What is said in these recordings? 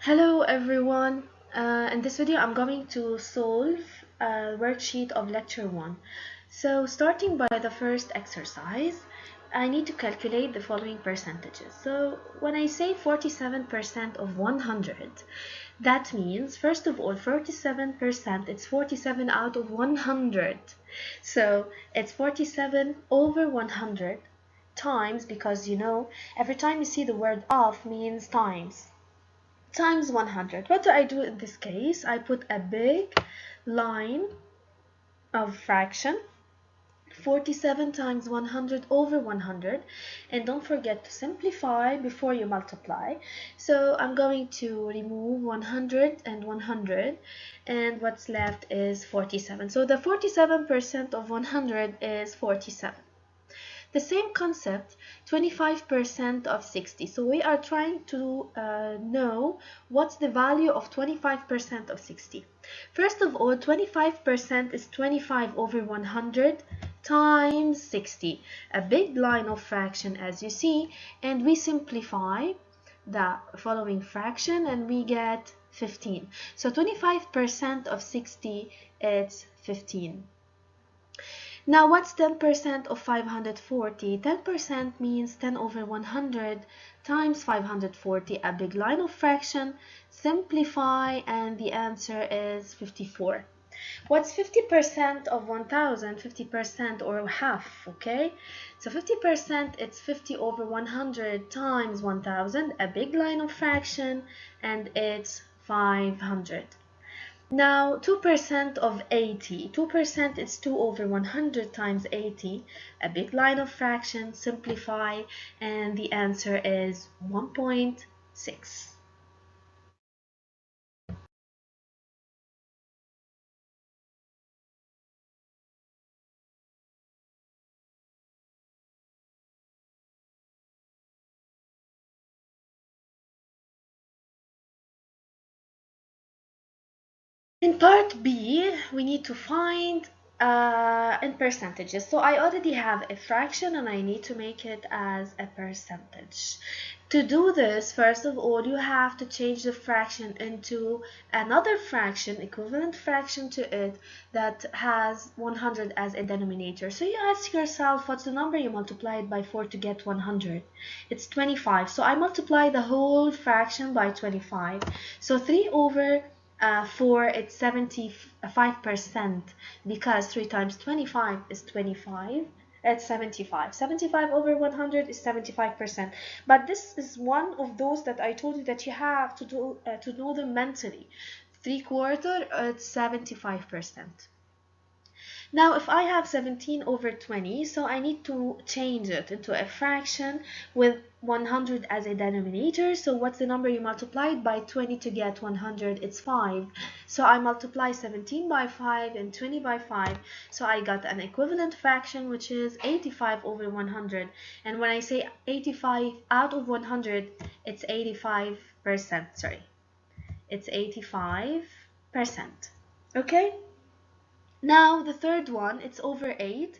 Hello everyone. In this video I'm going to solve a worksheet of lecture 1. So starting by the first exercise, I need to calculate the following percentages. So when I say 47% of 100, that means first of all 47%, it's 47 out of 100. So it's 47 over 100 times, because every time you see the word of means times 100. What do I do in this case? I put a big line of fraction, 47 times 100 over 100, and don't forget to simplify before you multiply. So I'm going to remove 100 and 100, and what's left is 47. So the 47% of 100 is 47. The same concept, 25% of 60. So we are trying to know what's the value of 25% of 60. First of all, 25% is 25 over 100 times 60. A big line of fraction, as you see, and we simplify the following fraction and we get 15. So 25% of 60 is 15. Now, what's 10% of 540? 10% means 10 over 100 times 540, a big line of fraction. Simplify, and the answer is 54. What's 50% of 1000? 50% or half, okay? So 50%, it's 50 over 100 times 1000, a big line of fraction, and it's 500. Now 2% of 80. 2% is 2 over 100 times 80, a big line of fraction. Simplify, and the answer is 1.6. In part B, we need to find in percentages. So I already have a fraction and I need to make it as a percentage. To do this, first of all, you have to change the fraction into another fraction, equivalent fraction to it, that has 100 as a denominator. So you ask yourself, what's the number you multiply it by 4 to get 100? It's 25. So I multiply the whole fraction by 25. So 3 over 4, it's 75%, because 3 times 25 is 25. It's 75. 75 over 100 is 75%. But this is one of those that I told you that you have to do to know them mentally. 3/4, it's 75%. Now, if I have 17 over 20, so I need to change it into a fraction with 100 as a denominator. So what's the number you multiplied by 20 to get 100? It's 5. So I multiply 17 by 5 and 20 by 5. So I got an equivalent fraction, which is 85 over 100. And when I say 85 out of 100, it's 85%. Sorry, it's 85%. Okay? Now the third one, it's over 8,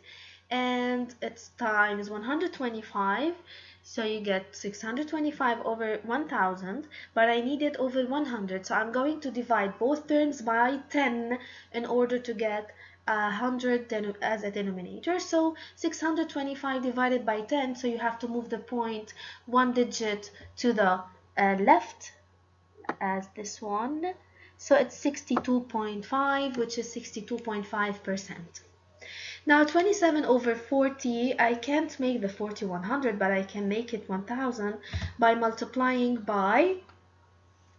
and it's times 125, so you get 625 over 1000, but I need it over 100, so I'm going to divide both terms by 10 in order to get 100 as a denominator. So 625 divided by 10, so you have to move the point one digit to the left, as this one. So it's 62.5, which is 62.5%. Now 27 over 40, I can't make the 40 100, but I can make it 1000 by multiplying by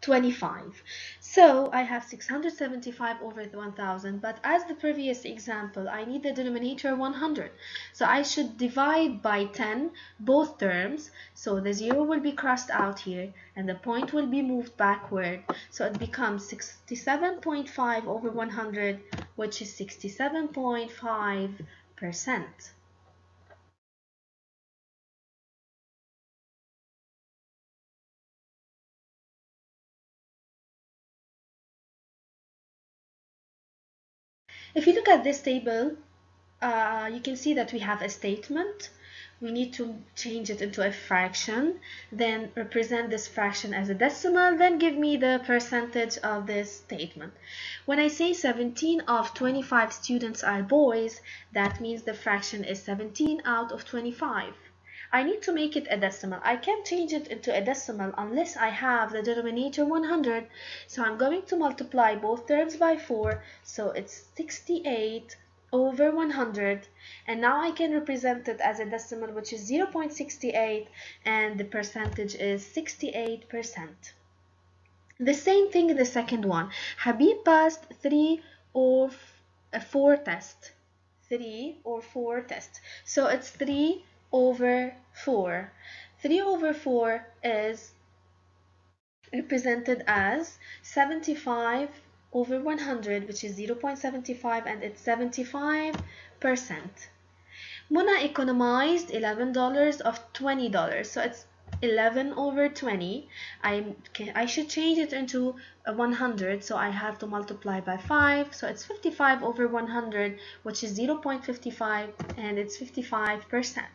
25. So I have 675 over 1000, but as the previous example, I need the denominator 100. So I should divide by 10 both terms. So the 0 will be crossed out here and the point will be moved backward. So it becomes 67.5 over 100, which is 67.5%. If you look at this table, you can see that we have a statement we need to change it into a fraction, then represent this fraction as a decimal, then give me the percentage of this statement. When I say 17 of 25 students are boys, that means the fraction is 17 out of 25. I need to make it a decimal. I can't change it into a decimal unless I have the denominator 100. So I'm going to multiply both terms by 4. So it's 68 over 100. And now I can represent it as a decimal, which is 0.68, and the percentage is 68%. The same thing in the second one. Habib passed 3 or 4 tests. 3 or 4 tests. So it's 3 over 4. 3 over 4 is represented as 75 over 100, which is 0.75, and it's 75%. Mona economized $11 of $20, so it's 11 over 20. I should change it into 100, so I have to multiply by 5, so it's 55 over 100, which is 0.55, and it's 55%.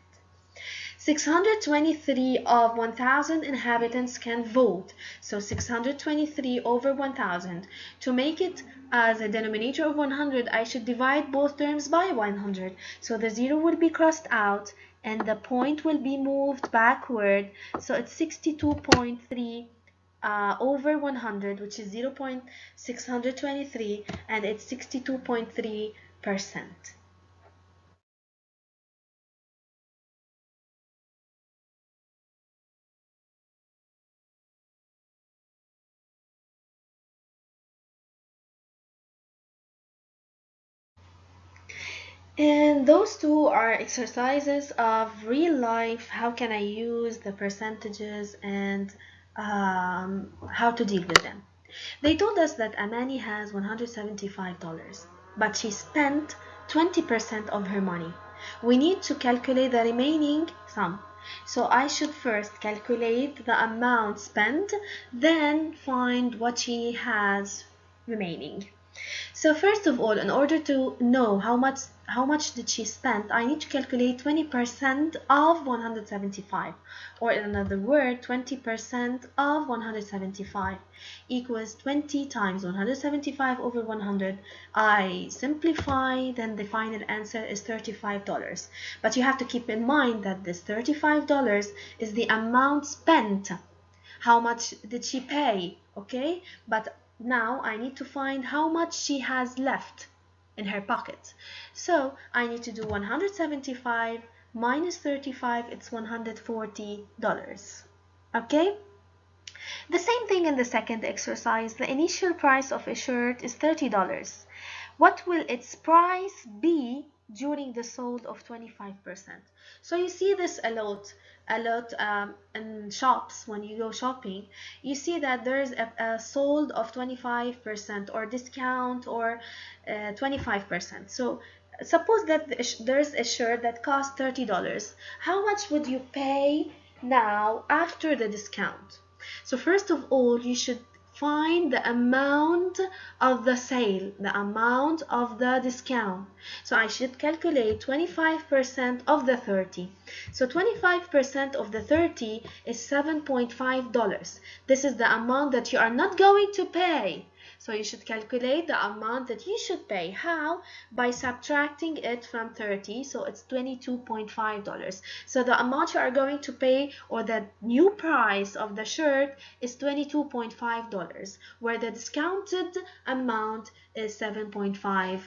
623 of 1,000 inhabitants can vote, so 623 over 1,000. To make it as a denominator of 100, I should divide both terms by 100, so the 0 will be crossed out and the point will be moved backward, so it's 62.3 over 100, which is 0.623, and it's 62.3%. And those two are exercises of real life. How can I use the percentages and how to deal with them? They told us that Amani has $175, but she spent 20% of her money. We need to calculate the remaining sum. So I should first calculate the amount spent, then find what she has remaining. So first of all, in order to know how much did she spend, I need to calculate 20% of 175, or in another word, 20% of 175 equals 20 times 175 over 100. I simplify, then the final answer is $35. But you have to keep in mind that this $35 is the amount spent. How much did she pay? Okay, but now I need to find how much she has left in her pocket. So I need to do 175 minus 35, it's $140. Okay? The same thing in the second exercise. The initial price of a shirt is $30. What will its price be during the sold of 25%? So you see this a lot in shops. When you go shopping, you see that there's a sold of 25% or discount or 25%. So suppose that there's a shirt that costs $30. How much would you pay now after the discount? So first of all, you should find the amount of the sale, the amount of the discount. So I should calculate 25% of the 30. So 25% of the 30 is $7.5. This is the amount that you are not going to pay. So you should calculate the amount that you should pay. How? By subtracting it from 30, so it's $22.5. So the amount you are going to pay, or the new price of the shirt, is $22.5, where the discounted amount is $7.5.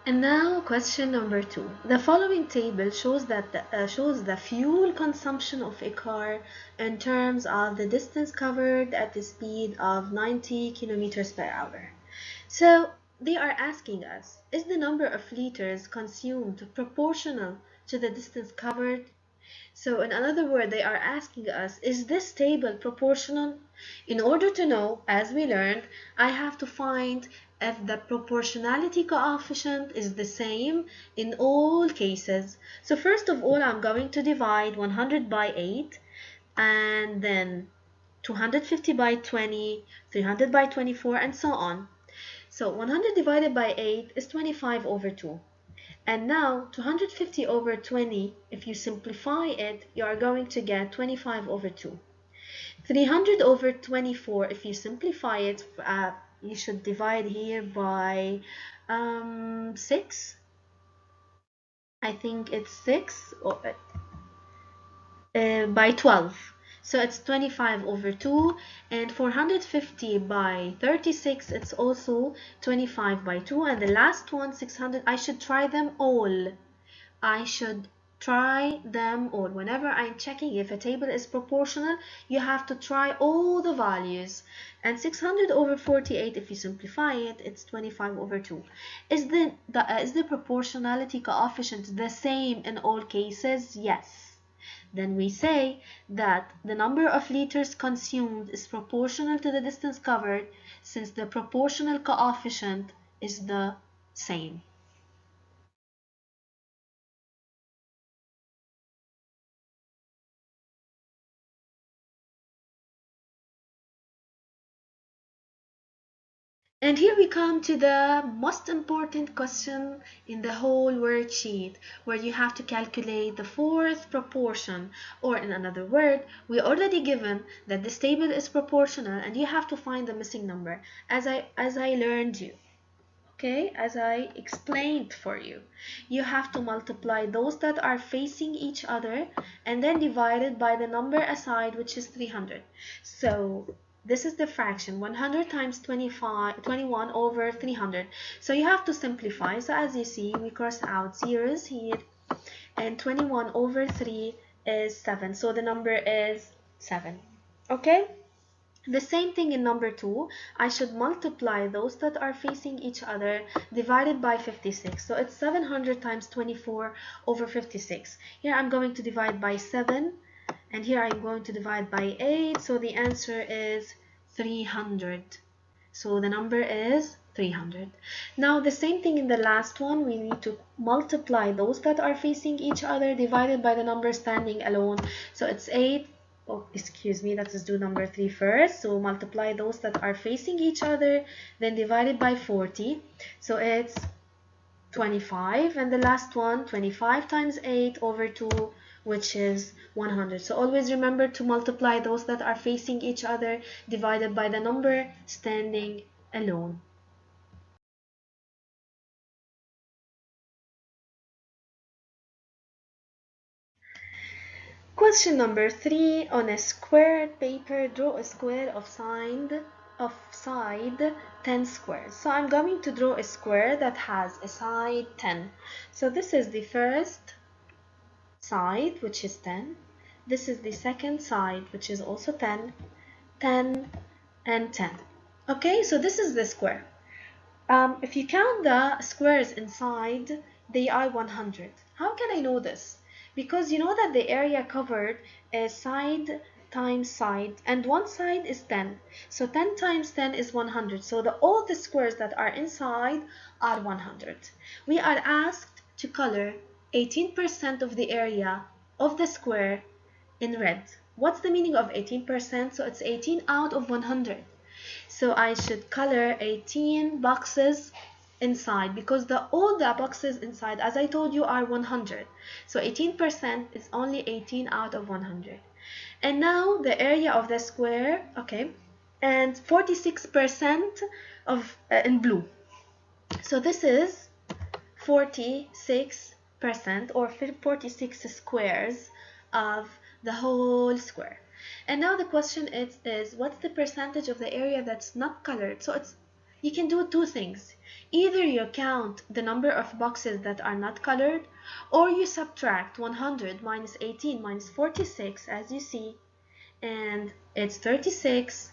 And now question number 2. The following table shows the fuel consumption of a car in terms of the distance covered at the speed of 90 kilometers per hour. So they are asking us, is the number of liters consumed proportional to the distance covered? So in another word, they are asking us, is this table proportional? In order to know, as we learned, I have to find if the proportionality coefficient is the same in all cases. So first of all, I'm going to divide 100 by 8, and then 250 by 20, 300 by 24, and so on. So 100 divided by 8 is 25 over 2. And now 250 over 20, if you simplify it, you are going to get 25 over 2. 300 over 24, if you simplify it, you should divide here by 6. I think it's 6 or, by 12. So it's 25 over 2, and 450 by 36, it's also 25 by 2. And the last one, 600, I should try them all. I should try them all. Whenever I'm checking if a table is proportional, you have to try all the values. And 600 over 48, if you simplify it, it's 25 over 2. Is the proportionality coefficient the same in all cases? Yes. Then we say that the number of liters consumed is proportional to the distance covered, since the proportional coefficient is the same. And here we come to the most important question in the whole worksheet, where you have to calculate the fourth proportion, or in another word, we already given that this table is proportional and you have to find the missing number, as I learned you. Okay, as I explained for you, you have to multiply those that are facing each other and then divide it by the number aside, which is 300. So this is the fraction 100 times 21 over 300. So you have to simplify. So as you see, we cross out zeros here, and 21 over 3 is 7. So the number is 7. Okay. The same thing in number 2, I should multiply those that are facing each other divided by 56. So it's 700 times 24 over 56. Here I'm going to divide by 7, and here I'm going to divide by 8. So the answer is 300. So the number is 300. Now the same thing in the last one, we need to multiply those that are facing each other divided by the number standing alone. So it's 8. Oh, excuse me, let us do number 3 first. So multiply those that are facing each other, then divided by 40. So it's 25. And the last one, 25 times 8 over 2, which is 100. So always remember to multiply those that are facing each other divided by the number standing alone. Question number 3, on a squared paper, draw a square of side 10 squares. So I'm going to draw a square that has a side 10. So this is the first side, which is 10. This is the second side, which is also 10, 10, and 10. Okay, so this is the square. If you count the squares inside, they are 100. How can I know this? Because you know that the area covered is side times side, and one side is 10. So 10 times 10 is 100. So all the squares that are inside are 100. We are asked to color 18% of the area of the square in red. What's the meaning of 18%? So it's 18 out of 100. So I should color 18 boxes inside, because all the boxes inside, as I told you, are 100. So 18% is only 18 out of 100. And now the area of the square, okay, and 46% of in blue. So this is 46% or 46 squares of the whole square. And now the question is what's the percentage of the area that's not colored? So you can do two things. Either you count the number of boxes that are not colored, or you subtract 100 minus 18 minus 46, as you see, and it's 36%.